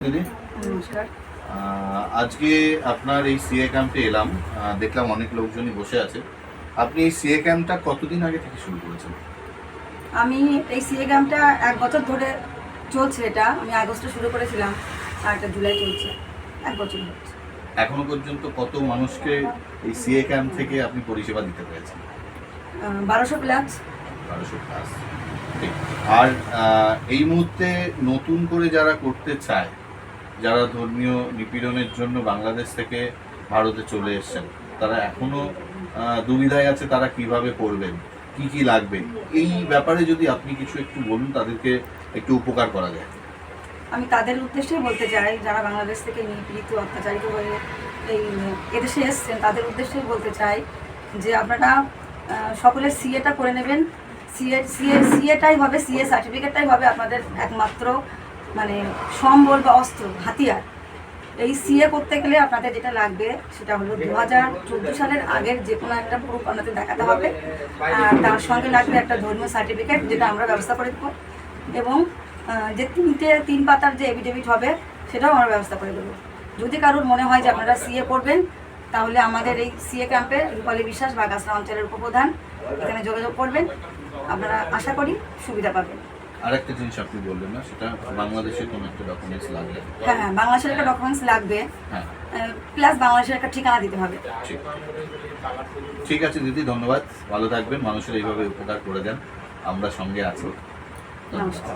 দিদি নমস্কার। আজকে আপনার এই সিএ ক্যাম্পে এলাম, দেখলাম অনেক লোকজনই বসে আছে। আপনি এই সিএ ক্যাম্পটা কতদিন আগে থেকে শুরু করেছেন? আমি এই সিএ ক্যাম্পটা 1 বছর ধরে চলছে। এটা আমি আগস্টে শুরু করেছিলাম আর এটা জুলাই চলছে, 1 বছর হচ্ছে। এখনো পর্যন্ত কত মানুষকে এই সিএ ক্যাম্প থেকে আপনি পরিষেবা দিতে পেরেছেন? 1200 প্লাস। 1200 প্লাস। ঠিক। আর এই মুহূর্তে নতুন করে যারা করতে চায়, যারা ধর্মীয় নিপীড়নের জন্য বাংলাদেশ থেকে ভারতে চলে এসেছেন, তারা এখনো দুবিধায় আছে তারা কিভাবে করবেন, কি কি লাগবে, এই ব্যাপারে যদি আপনি কিছু একটু বলুন, তাদেরকে একটু উপকার করা যায়। আমি তাদের উদ্দেশ্যেই বলতে চাই যারা বাংলাদেশ থেকে নিপীড়িত অত্যাচারিত হয়ে এই এদেশে এসছেন, তাদের উদ্দেশ্যেই বলতে চাই যে আপনারা সকলে সিএটা করে নেবেন। সিএটাই হবে, সিএ সার্টিফিকেটটাই হবে আপনাদের একমাত্র মানে সম্বল বা অস্ত্র, হাতিয়ার। এই সিএ করতে গেলে আপনাদের যেটা লাগবে সেটা হলো 2014 সালের আগের যে কোনো একটা প্রুফ আপনাদের দেখাতে হবে, আর তার সঙ্গে লাগবে একটা ধর্মীয় সার্টিফিকেট, যেটা আমরা ব্যবস্থা করে দেবো, এবং যে 3 পাতার যে এফিডেভিট হবে সেটাও আমরা ব্যবস্থা করে দেবো। যদি কারোর মনে হয় যে আপনারা সিএ করবেন, তাহলে আমাদের এই সিএ ক্যাম্পে রূপালী বিশ্বাস বা গাছড়া অঞ্চলের উপপ্রধান এখানে যোগাযোগ করবেন। আপনারা আশা করি সুবিধা পাবেন। আরেকটা জিনিস আপনি বললেন না, সেটা বাংলাদেশের কোনো একটা ডকুমেন্টস লাগবে। হ্যাঁ, বাংলাদেশের একটা ডকুমেন্টস লাগবে, হ্যাঁ, প্লাস বাংলাদেশের একটা ঠিকানা দিতে হবে। ঠিক আছে দিদি, ধন্যবাদ, ভালো থাকবেন, মানুষের এইভাবে উপকার করে দেন, আমরা সঙ্গে আছি। নমস্কার।